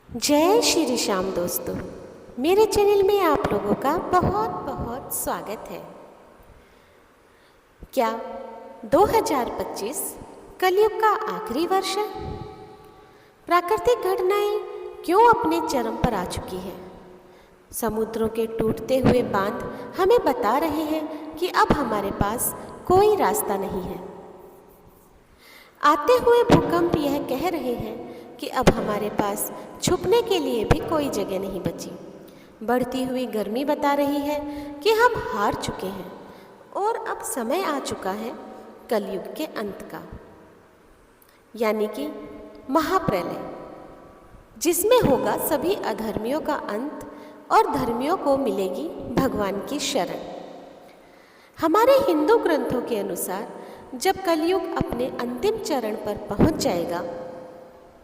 जय श्री श्याम दोस्तों, मेरे चैनल में आप लोगों का बहुत बहुत स्वागत है। क्या 2025 कलयुग का आखिरी वर्ष है? प्राकृतिक घटनाएं क्यों अपने चरम पर आ चुकी है? समुद्रों के टूटते हुए बांध हमें बता रहे हैं कि अब हमारे पास कोई रास्ता नहीं है। आते हुए भूकंप यह कह रहे हैं कि अब हमारे पास छुपने के लिए भी कोई जगह नहीं बची। बढ़ती हुई गर्मी बता रही है कि हम हार चुके हैं और अब समय आ चुका है कलयुग के अंत का, यानी कि महाप्रलय, जिसमें होगा सभी अधर्मियों का अंत और धर्मियों को मिलेगी भगवान की शरण। हमारे हिंदू ग्रंथों के अनुसार जब कलयुग अपने अंतिम चरण पर पहुंच जाएगा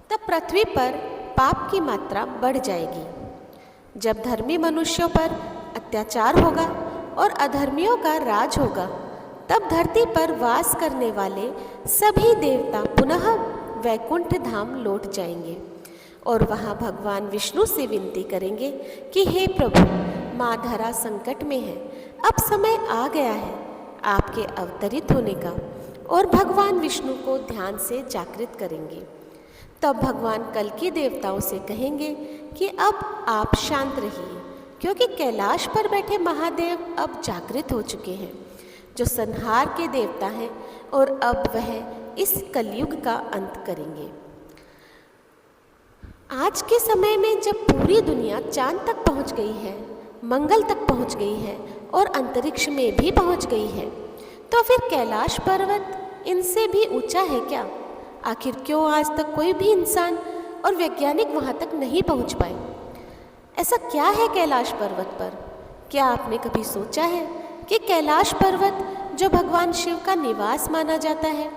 तब पृथ्वी पर पाप की मात्रा बढ़ जाएगी। जब धर्मी मनुष्यों पर अत्याचार होगा और अधर्मियों का राज होगा तब धरती पर वास करने वाले सभी देवता पुनः वैकुंठ धाम लौट जाएंगे और वहाँ भगवान विष्णु से विनती करेंगे कि हे प्रभु, माँ धरा संकट में है, अब समय आ गया है आपके अवतरित होने का, और भगवान विष्णु को ध्यान से जागृत करेंगे। तब भगवान कल्कि देवताओं से कहेंगे कि अब आप शांत रहिए, क्योंकि कैलाश पर बैठे महादेव अब जागृत हो चुके हैं, जो संहार के देवता हैं, और अब वह इस कलयुग का अंत करेंगे। आज के समय में जब पूरी दुनिया चांद तक पहुंच गई है, मंगल तक पहुंच गई है और अंतरिक्ष में भी पहुंच गई है, तो फिर कैलाश पर्वत इनसे भी ऊंचा है क्या? आखिर क्यों आज तक कोई भी इंसान और वैज्ञानिक वहां तक नहीं पहुंच पाए? ऐसा क्या है कैलाश पर्वत पर? क्या आपने कभी सोचा है कि कैलाश पर्वत, जो भगवान शिव का निवास माना जाता है,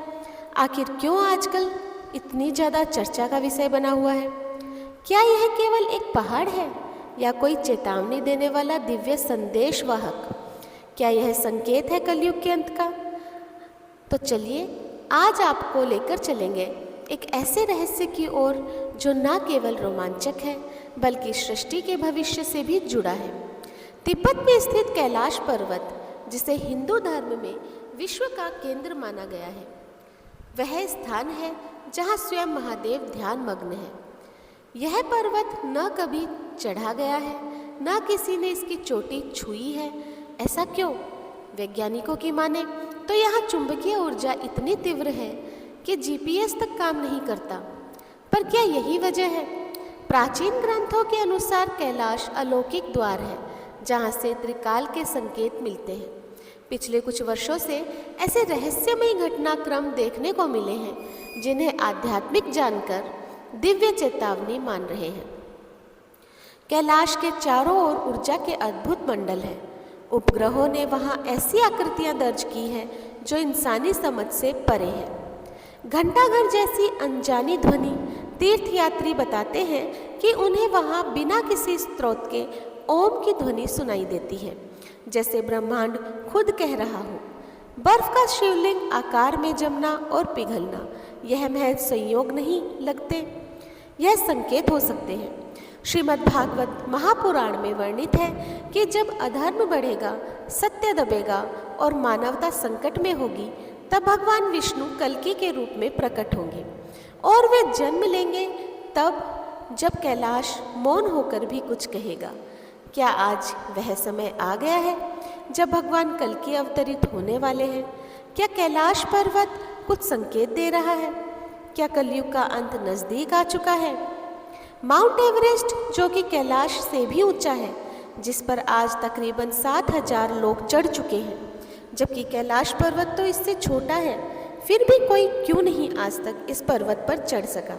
आखिर क्यों आजकल इतनी ज़्यादा चर्चा का विषय बना हुआ है? क्या यह केवल एक पहाड़ है या कोई चेतावनी देने वाला दिव्य संदेश वाहक? क्या यह संकेत है कलयुग के अंत का? तो चलिए आज आपको लेकर चलेंगे एक ऐसे रहस्य की ओर जो न केवल रोमांचक है बल्कि सृष्टि के भविष्य से भी जुड़ा है। तिब्बत में स्थित कैलाश पर्वत, जिसे हिंदू धर्म में विश्व का केंद्र माना गया है, वह स्थान है जहाँ स्वयं महादेव ध्यान मग्न है। यह पर्वत न कभी चढ़ा गया है, न किसी ने इसकी चोटी छुई है। ऐसा क्यों? वैज्ञानिकों की माने तो यहाँ चुंबकीय ऊर्जा इतनी तीव्र है कि जीपीएस तक काम नहीं करता। पर क्या यही वजह है? प्राचीन ग्रंथों के अनुसार कैलाश अलौकिक द्वार है जहाँ से त्रिकाल के संकेत मिलते हैं। पिछले कुछ वर्षों से ऐसे रहस्यमयी घटनाक्रम देखने को मिले हैं जिन्हें आध्यात्मिक जानकर दिव्य चेतावनी मान रहे हैं। कैलाश के चारों ओर ऊर्जा के अद्भुत मंडल हैं। उपग्रहों ने वहाँ ऐसी आकृतियाँ दर्ज की हैं जो इंसानी समझ से परे है। घंटाघर जैसी अनजानी ध्वनि तीर्थयात्री बताते हैं कि उन्हें वहाँ बिना किसी स्रोत के ओम की ध्वनि सुनाई देती है, जैसे ब्रह्मांड खुद कह रहा हो। बर्फ का शिवलिंग आकार में जमना और पिघलना, यह महज संयोग नहीं लगते, यह संकेत हो सकते हैं। श्रीमद् भागवत महापुराण में वर्णित है कि जब अधर्म बढ़ेगा, सत्य दबेगा और मानवता संकट में होगी, तब भगवान विष्णु कल्कि के रूप में प्रकट होंगे और वे जन्म लेंगे तब जब कैलाश मौन होकर भी कुछ कहेगा। क्या आज वह समय आ गया है जब भगवान कल्कि अवतरित होने वाले हैं? क्या कैलाश पर्वत कुछ संकेत दे रहा है? क्या कलयुग का अंत नज़दीक आ चुका है? माउंट एवरेस्ट, जो कि कैलाश से भी ऊंचा है, जिस पर आज तकरीबन 7,000 लोग चढ़ चुके हैं, जबकि कैलाश पर्वत तो इससे छोटा है, फिर भी कोई क्यों नहीं आज तक इस पर्वत पर चढ़ सका?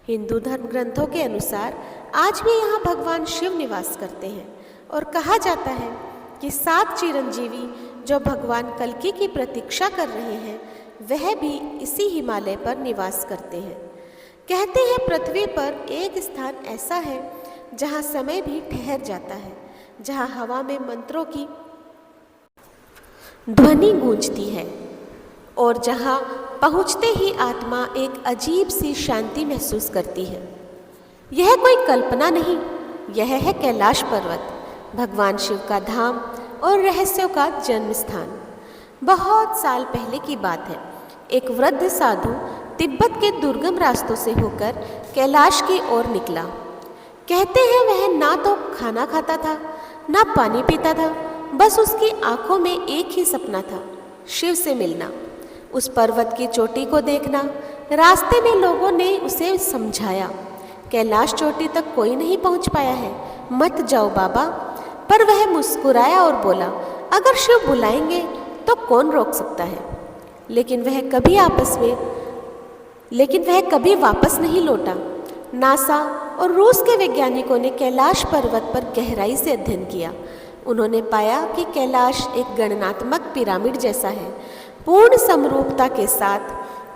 हिंदू धर्म ग्रंथों के अनुसार आज भी यहाँ भगवान शिव निवास करते हैं और कहा जाता है कि 7 चिरंजीवी जो भगवान कल्कि की प्रतीक्षा कर रहे हैं, वह भी इसी हिमालय पर निवास करते हैं। कहते हैं पृथ्वी पर एक स्थान ऐसा है जहाँ समय भी ठहर जाता है, जहाँ हवा में मंत्रों की ध्वनि गूंजती है और जहाँ पहुँचते ही आत्मा एक अजीब सी शांति महसूस करती है। यह कोई कल्पना नहीं, यह है कैलाश पर्वत, भगवान शिव का धाम और रहस्यों का जन्म स्थान। बहुत साल पहले की बात है। एक वृद्ध साधु तिब्बत के दुर्गम रास्तों से होकर कैलाश की ओर निकला। कहते हैं वह ना तो खाना खाता था, ना पानी पीता था, बस उसकी आंखों में एक ही सपना था, शिव से मिलना, उस पर्वत की चोटी को देखना। रास्ते में लोगों ने उसे समझाया, कैलाश चोटी तक कोई नहीं पहुंच पाया है, मत जाओ बाबा। पर वह मुस्कुराया और बोला, अगर शिव बुलाएंगे तो कौन रोक सकता है। लेकिन वह कभी वापस नहीं लौटा। नासा और रूस के वैज्ञानिकों ने कैलाश पर्वत पर गहराई से अध्ययन किया। उन्होंने पाया कि कैलाश एक गणनात्मक पिरामिड जैसा है। पूर्ण समरूपता के साथ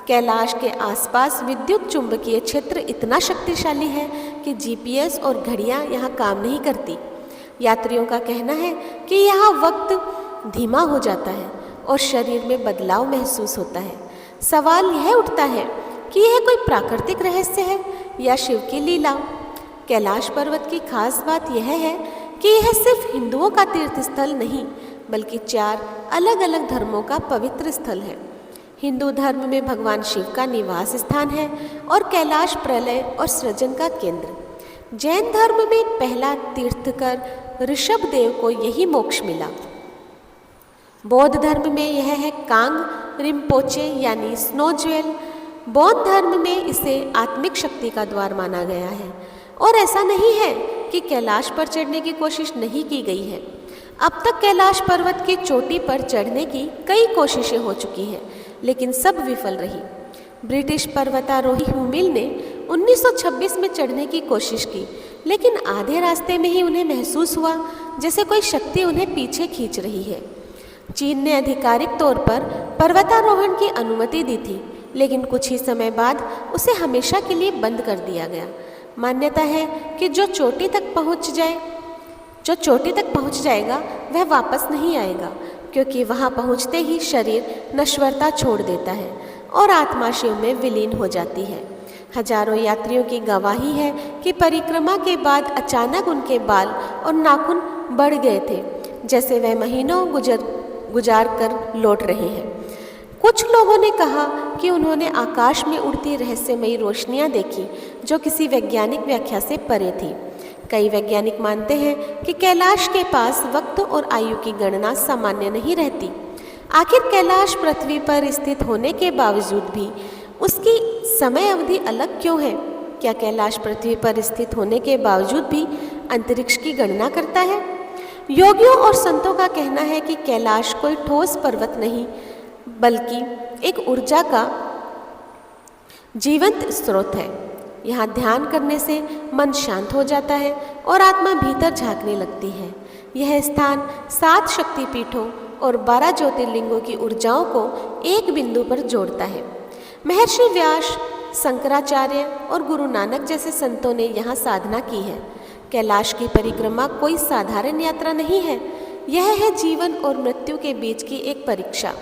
कैलाश के आसपास विद्युत चुंबकीय क्षेत्र इतना शक्तिशाली है कि जीपीएस और घड़ियां यहाँ काम नहीं करती। यात्रियों का कहना है कि यहाँ वक्त धीमा हो जाता है और शरीर में बदलाव महसूस होता है। सवाल यह उठता है कि यह कोई प्राकृतिक रहस्य है या शिव की लीला। कैलाश पर्वत की खास बात यह है कि यह सिर्फ हिंदुओं का तीर्थ स्थल नहीं, बल्कि 4 अलग अलग धर्मों का पवित्र स्थल है। हिंदू धर्म में भगवान शिव का निवास स्थान है और कैलाश प्रलय और सृजन का केंद्र। जैन धर्म में पहला तीर्थकर ऋषभ देव को यही मोक्ष मिला। बौद्ध धर्म में यह है कांग रिम्पोचे यानी स्नो ज्वेल। बौद्ध धर्म में इसे आत्मिक शक्ति का द्वार माना गया है। और ऐसा नहीं है कि कैलाश पर चढ़ने की कोशिश नहीं की गई है। अब तक कैलाश पर्वत की चोटी पर चढ़ने की कई कोशिशें हो चुकी हैं, लेकिन सब विफल रही। ब्रिटिश पर्वतारोही ह्यूमिल ने 1926 में चढ़ने की कोशिश की, लेकिन आधे रास्ते में ही उन्हें महसूस हुआ जैसे कोई शक्ति उन्हें पीछे खींच रही है। चीन ने आधिकारिक तौर पर पर्वतारोहण की अनुमति दी थी, लेकिन कुछ ही समय बाद उसे हमेशा के लिए बंद कर दिया गया। मान्यता है कि जो चोटी तक पहुंच जाएगा वह वापस नहीं आएगा, क्योंकि वहां पहुंचते ही शरीर नश्वरता छोड़ देता है और आत्मा शिव में विलीन हो जाती है। हजारों यात्रियों की गवाही है कि परिक्रमा के बाद अचानक उनके बाल और नाखून बढ़ गए थे, जैसे वह महीनों गुजार कर लौट रहे हैं। कुछ लोगों ने कहा कि उन्होंने आकाश में उड़ती रहस्यमयी रोशनियां देखी, जो किसी वैज्ञानिक व्याख्या से परे थी। कई वैज्ञानिक मानते हैं कि कैलाश के पास वक्त और आयु की गणना सामान्य नहीं रहती। आखिर कैलाश पृथ्वी पर स्थित होने के बावजूद भी उसकी समय अवधि अलग क्यों है? क्या कैलाश पृथ्वी पर स्थित होने के बावजूद भी अंतरिक्ष की गणना करता है? योगियों और संतों का कहना है कि कैलाश कोई ठोस पर्वत नहीं, बल्कि एक ऊर्जा का जीवंत स्रोत है। यहाँ ध्यान करने से मन शांत हो जाता है और आत्मा भीतर झांकने लगती है। यह स्थान 7 शक्तिपीठों और 12 ज्योतिर्लिंगों की ऊर्जाओं को एक बिंदु पर जोड़ता है। महर्षि व्यास, शंकराचार्य और गुरु नानक जैसे संतों ने यहाँ साधना की है। कैलाश की परिक्रमा कोई साधारण यात्रा नहीं है, यह है जीवन और मृत्यु के बीच की एक परीक्षा।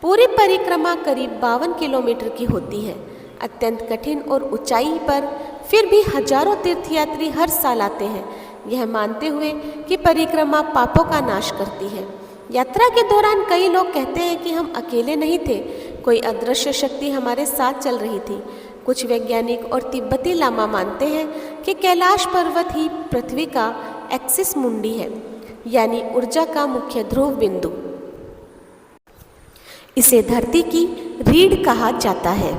पूरी परिक्रमा करीब 52 किलोमीटर की होती है, अत्यंत कठिन और ऊंचाई पर। फिर भी हजारों तीर्थयात्री हर साल आते हैं, यह मानते हुए कि परिक्रमा पापों का नाश करती है। यात्रा के दौरान कई लोग कहते हैं कि हम अकेले नहीं थे, कोई अदृश्य शक्ति हमारे साथ चल रही थी। कुछ वैज्ञानिक और तिब्बती लामा मानते हैं कि कैलाश पर्वत ही पृथ्वी का एक्सिस मुंडी है, यानी ऊर्जा का मुख्य ध्रुव बिंदु। इसे धरती की रीढ़ कहा जाता है।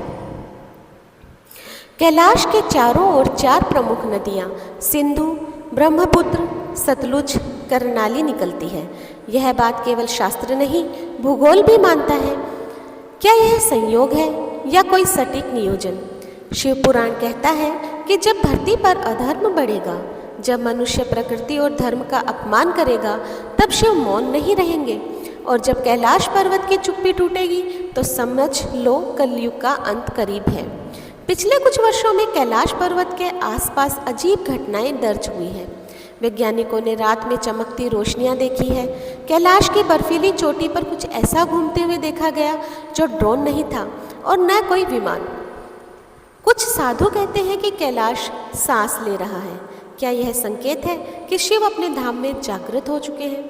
कैलाश के चारों ओर 4 प्रमुख नदियां सिंधु, ब्रह्मपुत्र, सतलुज, कर्नाली निकलती है। यह बात केवल शास्त्र नहीं, भूगोल भी मानता है। क्या यह संयोग है या कोई सटीक नियोजन? शिव पुराण कहता है कि जब धरती पर अधर्म बढ़ेगा, जब मनुष्य प्रकृति और धर्म का अपमान करेगा, तब शिव मौन नहीं रहेंगे। और जब कैलाश पर्वत की चुप्पी टूटेगी तो समझ लो कलयुग का अंत करीब है। पिछले कुछ वर्षों में कैलाश पर्वत के आसपास अजीब घटनाएं दर्ज हुई हैं। वैज्ञानिकों ने रात में चमकती रोशनियां देखी है। कैलाश की बर्फीली चोटी पर कुछ ऐसा घूमते हुए देखा गया जो ड्रोन नहीं था और न कोई विमान। कुछ साधु कहते हैं कि कैलाश सांस ले रहा है। क्या यह संकेत है कि शिव अपने धाम में जागृत हो चुके हैं?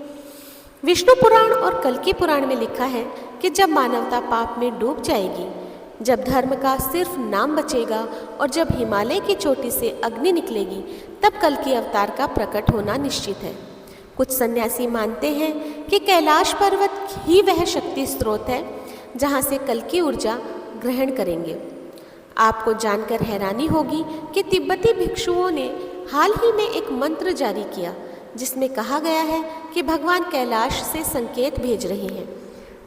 विष्णु पुराण और कल्कि पुराण में लिखा है कि जब मानवता पाप में डूब जाएगी, जब धर्म का सिर्फ नाम बचेगा और जब हिमालय की चोटी से अग्नि निकलेगी, तब कल्कि अवतार का प्रकट होना निश्चित है। कुछ सन्यासी मानते हैं कि कैलाश पर्वत ही वह शक्ति स्रोत है जहाँ से कल्कि ऊर्जा ग्रहण करेंगे। आपको जानकर हैरानी होगी कि तिब्बती भिक्षुओं ने हाल ही में एक मंत्र जारी किया जिसमें कहा गया है कि भगवान कैलाश से संकेत भेज रहे हैं।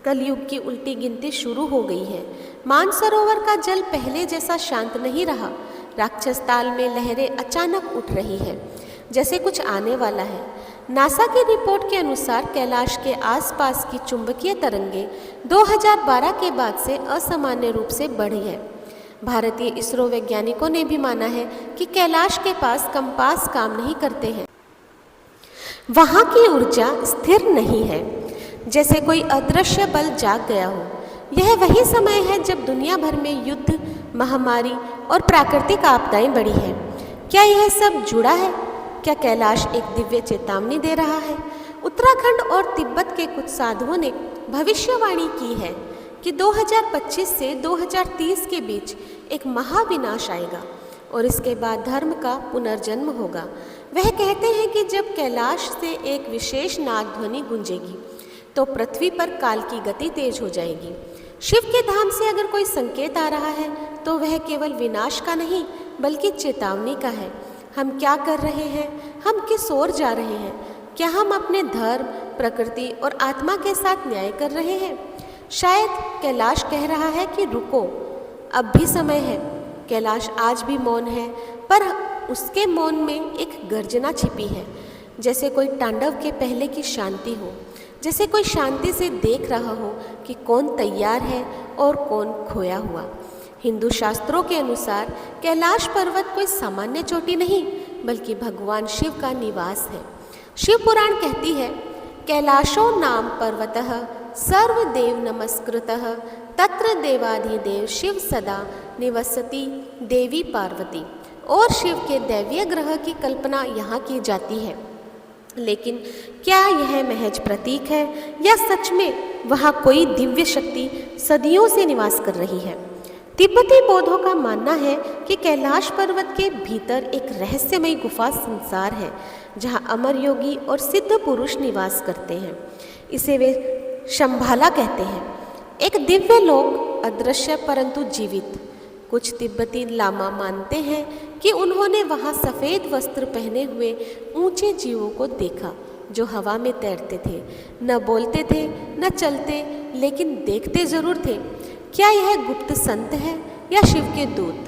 कलयुग की उल्टी गिनती शुरू हो गई है। मानसरोवर का जल पहले जैसा शांत नहीं रहा। राक्षस ताल में लहरें अचानक उठ रही है, जैसे कुछ आने वाला है। नासा की रिपोर्ट के अनुसार कैलाश के आसपास की चुंबकीय तरंगें 2012 के बाद से असामान्य रूप से बढ़ी है। भारतीय इसरो वैज्ञानिकों ने भी माना है कि कैलाश के पास कंपास काम नहीं करते हैं। वहाँ की ऊर्जा स्थिर नहीं है, जैसे कोई अदृश्य बल जाग गया हो। यह वही समय है जब दुनिया भर में युद्ध, महामारी और प्राकृतिक आपदाएं बढ़ी हैं। क्या यह सब जुड़ा है? क्या कैलाश एक दिव्य चेतावनी दे रहा है? उत्तराखंड और तिब्बत के कुछ साधुओं ने भविष्यवाणी की है कि 2025 से 2030 के बीच एक महाविनाश आएगा और इसके बाद धर्म का पुनर्जन्म होगा। वह कहते हैं कि जब कैलाश से एक विशेष नाद ध्वनि गूंजेगी तो पृथ्वी पर काल की गति तेज हो जाएगी। शिव के धाम से अगर कोई संकेत आ रहा है तो वह केवल विनाश का नहीं बल्कि चेतावनी का है। हम क्या कर रहे हैं? हम किस ओर जा रहे हैं? क्या हम अपने धर्म, प्रकृति और आत्मा के साथ न्याय कर रहे हैं? शायद कैलाश कह रहा है कि रुको, अब भी समय है। कैलाश आज भी मौन है, पर उसके मौन में एक गर्जना छिपी है, जैसे कोई तांडव के पहले की शांति हो, जैसे कोई शांति से देख रहा हो कि कौन तैयार है और कौन खोया हुआ। हिंदू शास्त्रों के अनुसार कैलाश पर्वत कोई सामान्य चोटी नहीं बल्कि भगवान शिव का निवास है। शिव पुराण कहती है, कैलाशो नाम पर्वतः सर्वदेव नमस्कृतः तत्र देवाधिदेव शिव सदा निवसति देवी पार्वती। और शिव के दैवीय ग्रह की कल्पना यहाँ की जाती है। लेकिन क्या यह महज प्रतीक है या सच में वहाँ कोई दिव्य शक्ति सदियों से निवास कर रही है? तिब्बती बौद्धों का मानना है कि कैलाश पर्वत के भीतर एक रहस्यमयी गुफा संसार है जहाँ अमर योगी और सिद्ध पुरुष निवास करते हैं। इसे वे शंभाला कहते हैं, एक दिव्य लोक, अदृश्य परंतु जीवित। कुछ तिब्बती लामा मानते हैं कि उन्होंने वहाँ सफ़ेद वस्त्र पहने हुए ऊंचे जीवों को देखा जो हवा में तैरते थे, न बोलते थे न चलते, लेकिन देखते जरूर थे। क्या यह गुप्त संत है या शिव के दूत?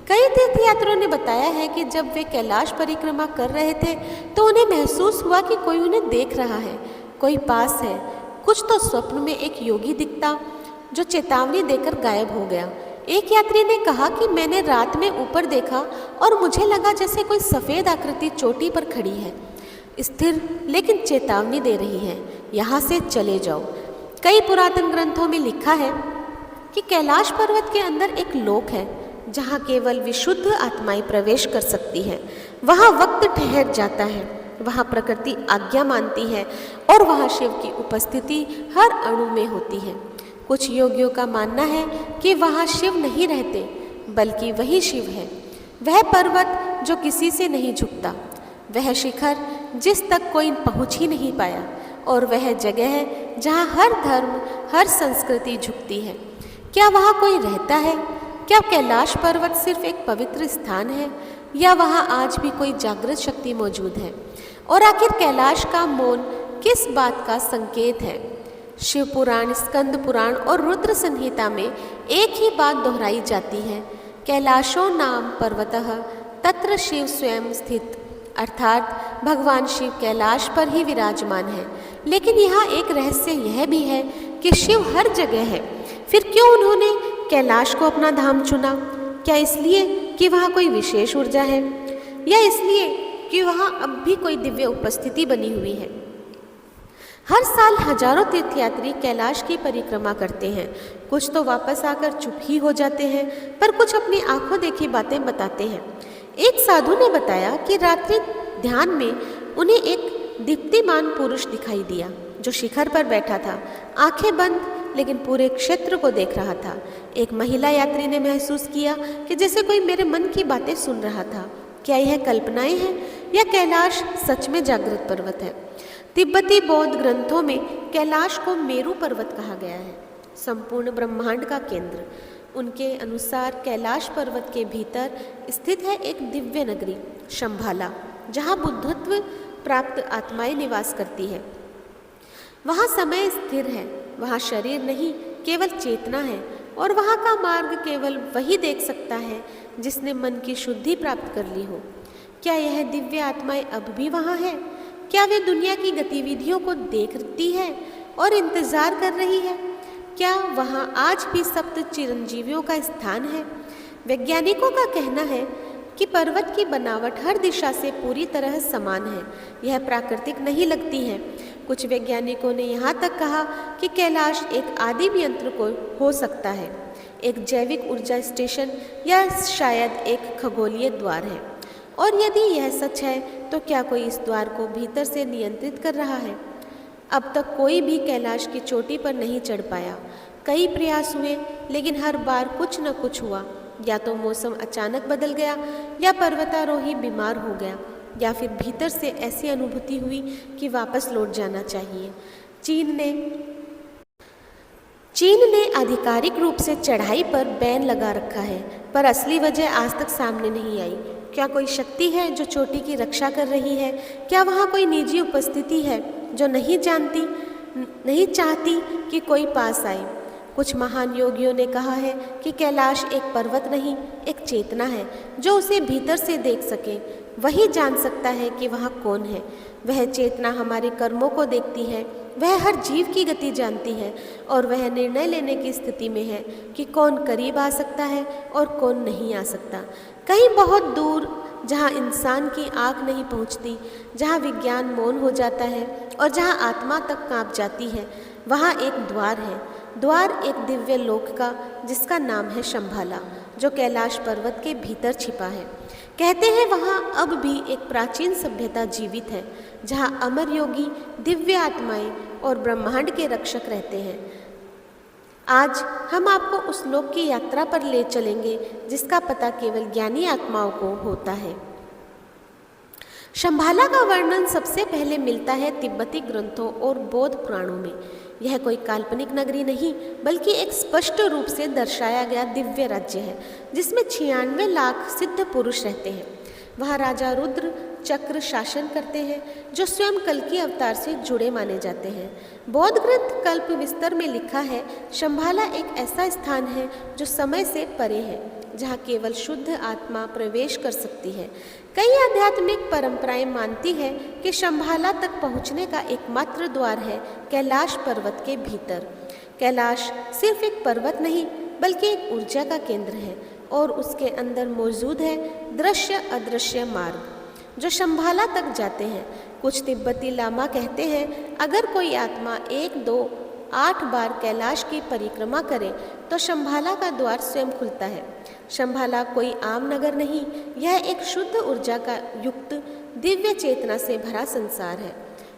कई तीर्थयात्रियों ने बताया है कि जब वे कैलाश परिक्रमा कर रहे थे तो उन्हें महसूस हुआ कि कोई उन्हें देख रहा है, कोई पास है। कुछ तो स्वप्न में एक योगी दिखता जो चेतावनी देकर गायब हो गया। एक यात्री ने कहा कि मैंने रात में ऊपर देखा और मुझे लगा जैसे कोई सफ़ेद आकृति चोटी पर खड़ी है, स्थिर लेकिन चेतावनी दे रही है, यहाँ से चले जाओ। कई पुरातन ग्रंथों में लिखा है कि कैलाश पर्वत के अंदर एक लोक है जहाँ केवल विशुद्ध आत्माएं प्रवेश कर सकती है। वहाँ वक्त ठहर जाता है, वहाँ प्रकृति आज्ञा मानती है और वहाँ शिव की उपस्थिति हर अणु में होती है। कुछ योगियों का मानना है कि वहाँ शिव नहीं रहते बल्कि वही शिव है, वह पर्वत जो किसी से नहीं झुकता, वह शिखर जिस तक कोई पहुँच ही नहीं पाया, और वह जगह है जहाँ हर धर्म, हर संस्कृति झुकती है। क्या वहाँ कोई रहता है? क्या कैलाश पर्वत सिर्फ एक पवित्र स्थान है या वहाँ आज भी कोई जागृत शक्ति मौजूद है? और आखिर कैलाश का मौन किस बात का संकेत है? शिव पुराण, स्कंद पुराण और रुद्र संहिता में एक ही बात दोहराई जाती है, कैलाशो नाम पर्वतः तत्र शिव स्वयं स्थित, अर्थात भगवान शिव कैलाश पर ही विराजमान है। लेकिन यहाँ एक रहस्य यह भी है कि शिव हर जगह है। फिर क्यों उन्होंने कैलाश को अपना धाम चुना? क्या इसलिए कि वहाँ कोई विशेष ऊर्जा है या इसलिए कि वहाँ अब भी कोई दिव्य उपस्थिति बनी हुई है? हर साल हजारों तीर्थयात्री कैलाश की परिक्रमा करते हैं। कुछ तो वापस आकर चुप ही हो जाते हैं, पर कुछ अपनी आंखों देखी बातें बताते हैं। एक साधु ने बताया कि रात्रि ध्यान में उन्हें एक दीप्तिमान पुरुष दिखाई दिया जो शिखर पर बैठा था, आंखें बंद, लेकिन पूरे क्षेत्र को देख रहा था। एक महिला यात्री ने महसूस किया कि जैसे कोई मेरे मन की बातें सुन रहा था। क्या यह कल्पनाएं हैं या कैलाश सच में जागृत पर्वत है? तिब्बती बौद्ध ग्रंथों में कैलाश को मेरू पर्वत कहा गया है, संपूर्ण ब्रह्मांड का केंद्र। उनके अनुसार कैलाश पर्वत के भीतर स्थित है एक दिव्य नगरी शंभाला, जहाँ बुद्धत्व प्राप्त आत्माएं निवास करती है। वहाँ समय स्थिर है, वहाँ शरीर नहीं केवल चेतना है, और वहाँ का मार्ग केवल वही देख सकता है जिसने मन की शुद्धि प्राप्त कर ली हो। क्या यह दिव्य आत्माएं अब भी वहाँ है? क्या वे दुनिया की गतिविधियों को देखती है और इंतजार कर रही है? क्या वहाँ आज भी सप्त चिरंजीवियों का स्थान है? वैज्ञानिकों का कहना है कि पर्वत की बनावट हर दिशा से पूरी तरह समान है, यह प्राकृतिक नहीं लगती है। कुछ वैज्ञानिकों ने यहाँ तक कहा कि कैलाश एक आदिम यंत्र को हो सकता है, एक जैविक ऊर्जा स्टेशन या शायद एक खगोलीय द्वार है। और यदि यह सच है तो क्या कोई इस द्वार को भीतर से नियंत्रित कर रहा है? अब तक कोई भी कैलाश की चोटी पर नहीं चढ़ पाया। कई प्रयास हुए, लेकिन हर बार कुछ न कुछ हुआ। या तो मौसम अचानक बदल गया, या पर्वतारोही बीमार हो गया, या फिर भीतर से ऐसी अनुभूति हुई कि वापस लौट जाना चाहिए। चीन ने आधिकारिक रूप से चढ़ाई पर बैन लगा रखा है, पर असली वजह आज तक सामने नहीं आई। क्या कोई शक्ति है जो चोटी की रक्षा कर रही है? क्या वहाँ कोई निजी उपस्थिति है जो नहीं चाहती कि कोई पास आए? कुछ महान योगियों ने कहा है कि कैलाश एक पर्वत नहीं, एक चेतना है। जो उसे भीतर से देख सके वही जान सकता है कि वहाँ कौन है। वह चेतना हमारे कर्मों को देखती है, वह हर जीव की गति जानती है, और वह निर्णय लेने की स्थिति में है कि कौन करीब आ सकता है और कौन नहीं आ सकता। कहीं बहुत दूर, जहाँ इंसान की आँख नहीं पहुँचती, जहाँ विज्ञान मौन हो जाता है और जहाँ आत्मा तक काँप जाती है, वहाँ एक द्वार है। द्वार एक दिव्य लोक का, जिसका नाम है शंभाला, जो कैलाश पर्वत के भीतर छिपा है। कहते हैं वहाँ अब भी एक प्राचीन सभ्यता जीवित है, जहाँ अमर योगी, दिव्य आत्माएं और ब्रह्मांड के रक्षक रहते हैं। आज हम आपको उस लोक की यात्रा पर ले चलेंगे जिसका पता केवल ज्ञानी आत्माओं को होता है। शंभाला का वर्णन सबसे पहले मिलता है तिब्बती ग्रंथों और बौद्ध पुराणों में। यह कोई काल्पनिक नगरी नहीं, बल्कि एक स्पष्ट रूप से दर्शाया गया दिव्य राज्य है, जिसमें 96 लाख सिद्ध पुरुष रहते हैं। वहाँ राजा रुद्र चक्र शासन करते हैं, जो स्वयं कल्कि अवतार से जुड़े माने जाते हैं। बौद्ध ग्रंथ कल्प विस्तर में लिखा है, शंभाला एक ऐसा स्थान है जो समय से परे है, जहाँ केवल शुद्ध आत्मा प्रवेश कर सकती है। कई आध्यात्मिक परंपराएं मानती है कि शंभाला तक पहुँचने का एकमात्र द्वार है कैलाश पर्वत के भीतर। कैलाश सिर्फ एक पर्वत नहीं, बल्कि एक ऊर्जा का केंद्र है, और उसके अंदर मौजूद है दृश्य अदृश्य मार्ग जो शंभाला तक जाते हैं। कुछ तिब्बती लामा कहते हैं, अगर कोई आत्मा 1, 2, 8 बार कैलाश की परिक्रमा करे तो शंभाला का द्वार स्वयं खुलता है। शंभाला कोई आम नगर नहीं, यह एक शुद्ध ऊर्जा का युक्त दिव्य चेतना से भरा संसार है।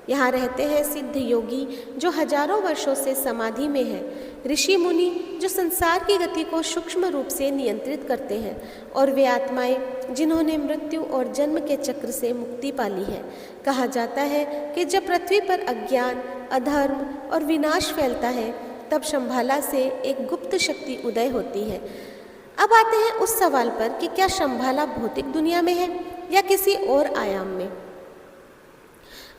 यहाँ रहते हैं सिद्ध योगी जो हजारों वर्षों से समाधि में है, ऋषि मुनि जो संसार की गति को सूक्ष्म रूप से नियंत्रित करते हैं, और वे आत्माएं जिन्होंने मृत्यु और जन्म के चक्र से मुक्ति पाली है। कहा जाता है कि जब पृथ्वी पर अज्ञान, अधर्म और विनाश फैलता है, तब शंभाला से एक गुप्त शक्ति उदय होती है। अब आते हैं उस सवाल पर कि क्या शंभाला भौतिक दुनिया में है या किसी और आयाम में।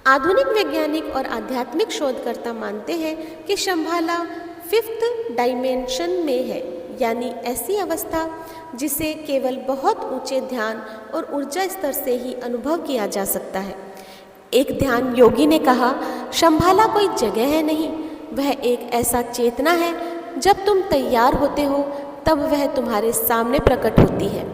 आधुनिक वैज्ञानिक और आध्यात्मिक शोधकर्ता मानते हैं कि शंभाला 5th डायमेंशन में है, यानी ऐसी अवस्था जिसे केवल बहुत ऊंचे ध्यान और ऊर्जा स्तर से ही अनुभव किया जा सकता है। एक ध्यान योगी ने कहा, शंभाला कोई जगह है नहीं, वह एक ऐसा चेतना है, जब तुम तैयार होते हो तब वह तुम्हारे सामने प्रकट होती है।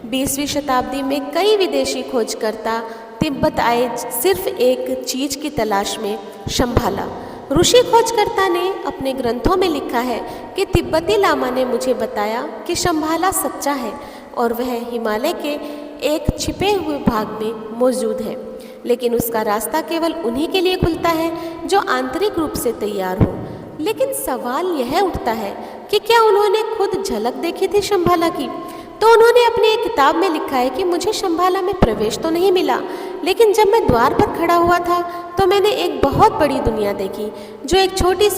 20वीं शताब्दी में कई विदेशी खोजकर्ता तिब्बत आए सिर्फ एक चीज की तलाश में, शंभाला। ऋषि खोजकर्ता ने अपने ग्रंथों में लिखा है कि तिब्बती लामा ने मुझे बताया कि शंभाला सच्चा है और वह हिमालय के एक छिपे हुए भाग में मौजूद है, लेकिन उसका रास्ता केवल उन्हीं के लिए खुलता है जो आंतरिक रूप से तैयार हो। लेकिन सवाल यह उठता है कि क्या उन्होंने खुद झलक देखी थी शंभाला की? तो उन्होंने अपनी एक किताब में लिखा है कि मुझे शंभाला में प्रवेश तो नहीं मिला, लेकिन जब मैं द्वार पर खड़ा हुआ था तो मैंने एक बहुत बड़ी दुनिया देखी जो एक छोटी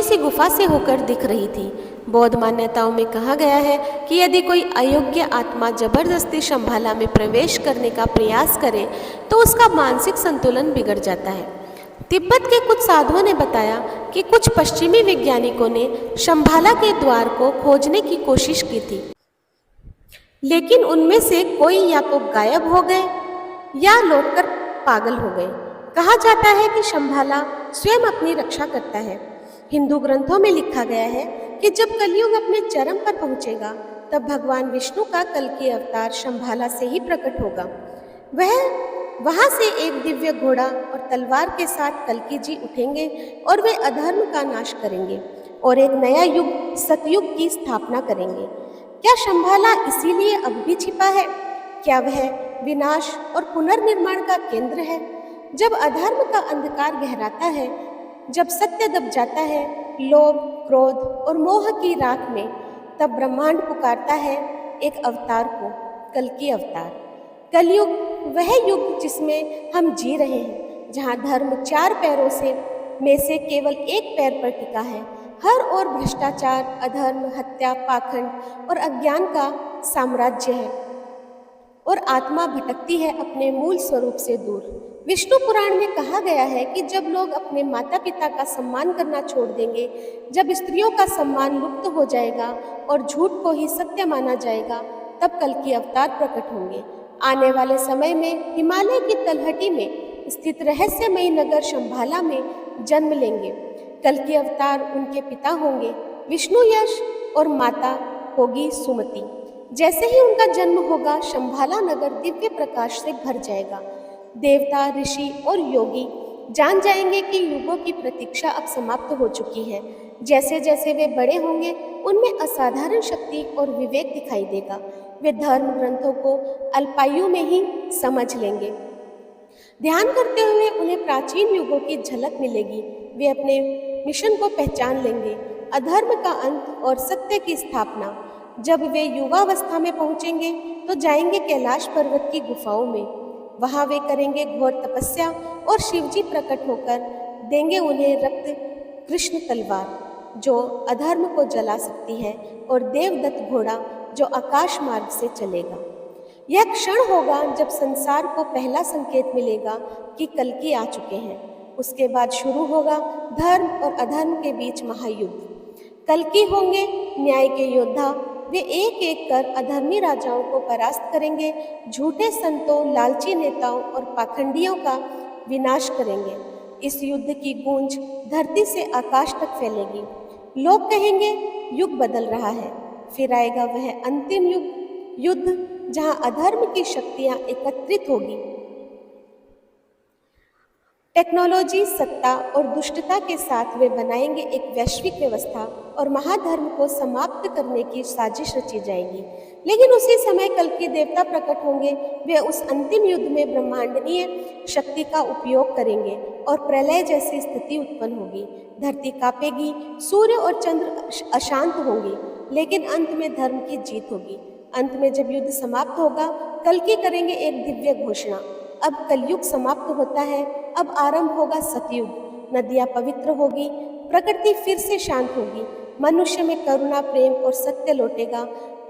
सी गुफा से होकर दिख रही थी। बौद्ध मान्यताओं में कहा गया है कि यदि कोई अयोग्य आत्मा जबरदस्ती शंभाला में प्रवेश करने का प्रयास करे तो उसका मानसिक संतुलन बिगड़ जाता है। तिब्बत के कुछ साधुओं ने बताया कि कुछ पश्चिमी वैज्ञानिकों ने शंभाला के द्वार को खोजने की कोशिश की थी, लेकिन उनमें से कोई या तो गायब हो गए या लौटकर पागल हो गए। कहा जाता है कि शंभाला स्वयं अपनी रक्षा करता है। हिंदू ग्रंथों में लिखा गया है कि जब कलयुग अपने चरम पर पहुंचेगा तब भगवान विष्णु का कल्कि अवतार शंभाला से ही प्रकट होगा। वहां से एक दिव्य घोड़ा और तलवार के साथ कल्कि जी उठेंगे और वे अधर्म का नाश करेंगे और एक नया युग सतयुग की स्थापना करेंगे। क्या शंभाला इसीलिए अब भी छिपा है? क्या वह विनाश और पुनर्निर्माण का केंद्र है? जब अधर्म का अंधकार गहराता है, जब सत्य दब जाता है लोभ, क्रोध और मोह की राख में, तब ब्रह्मांड पुकारता है एक अवतार को, कल्कि अवतार। कलयुग वह युग जिसमें हम जी रहे हैं, जहाँ धर्म 4 पैरों में से केवल एक पैर पर टिका है। हर ओर भ्रष्टाचार, अधर्म, हत्या, पाखंड और अज्ञान का साम्राज्य है और आत्मा भटकती है अपने मूल स्वरूप से दूर। विष्णु पुराण में कहा गया है कि जब लोग अपने माता पिता का सम्मान करना छोड़ देंगे, जब स्त्रियों का सम्मान लुप्त हो जाएगा और झूठ को ही सत्य माना जाएगा, तब कल्कि अवतार प्रकट होंगे। आने वाले समय में हिमालय की तलहटी में स्थित रहस्यमयी नगर शंभाला में जन्म लेंगे। कल्कि अवतार उनके पिता होंगे विष्णु यश और माता होगी सुमति। जैसे ही उनका जन्म होगा, शंभाला नगर दिव्य प्रकाश से भर जाएगा। देवता, ऋषि और योगी जान जाएंगे कि युगों की प्रतीक्षा अब समाप्त हो चुकी है। जैसे जैसे वे बड़े होंगे, उनमें असाधारण शक्ति और विवेक दिखाई देगा। वे धर्म ग्रंथों को अल्पायु में ही समझ लेंगे। ध्यान करते हुए उन्हें प्राचीन युगों की झलक मिलेगी। वे अपने मिशन को पहचान लेंगे, अधर्म का अंत और सत्य की स्थापना। जब वे युवावस्था में पहुंचेंगे तो जाएंगे कैलाश पर्वत की गुफाओं में। वहां वे करेंगे घोर तपस्या और शिवजी प्रकट होकर देंगे उन्हें रक्त कृष्ण तलवार जो अधर्म को जला सकती है और देवदत्त घोड़ा जो आकाश मार्ग से चलेगा। यह क्षण होगा जब संसार को पहला संकेत मिलेगा कि कल्कि आ चुके हैं। उसके बाद शुरू होगा धर्म और अधर्म के बीच महायुद्ध। कल्कि होंगे न्याय के योद्धा। वे एक एक कर अधर्मी राजाओं को परास्त करेंगे, झूठे संतों, लालची नेताओं और पाखंडियों का विनाश करेंगे। इस युद्ध की गूंज धरती से आकाश तक फैलेगी। लोग कहेंगे युग बदल रहा है। फिर आएगा वह अंतिम युद्ध जहां अधर्म की शक्तियां एकत्रित होगी। टेक्नोलॉजी, सत्ता और दुष्टता के साथ वे बनाएंगे एक वैश्विक व्यवस्था और महाधर्म को समाप्त करने की साजिश रची जाएगी। लेकिन उसी समय कल्कि देवता प्रकट होंगे। वे उस अंतिम युद्ध में ब्रह्मांडीय शक्ति का उपयोग करेंगे और प्रलय जैसी स्थिति उत्पन्न होगी। धरती कांपेगी, सूर्य और चंद्र अशांत होंगे, लेकिन अंत में धर्म की जीत होगी। अंत में जब युद्ध समाप्त होगा, कल्कि करेंगे एक दिव्य घोषणा। अब कलयुग समाप्त होता है, अब आरंभ होगा सतयुग। नदियां पवित्र होगी, प्रकृति फिर से शांत होगी, मनुष्य में करुणा, प्रेम और सत्य लौटेगा।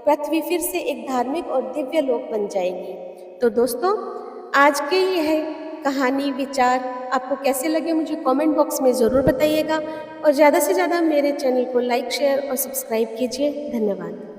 पृथ्वी फिर से एक धार्मिक और दिव्य लोक बन जाएगी। तो दोस्तों, आज के यह कहानी विचार आपको कैसे लगे मुझे कमेंट बॉक्स में ज़रूर बताइएगा और ज़्यादा से ज़्यादा मेरे चैनल को लाइक, शेयर और सब्सक्राइब कीजिए। धन्यवाद।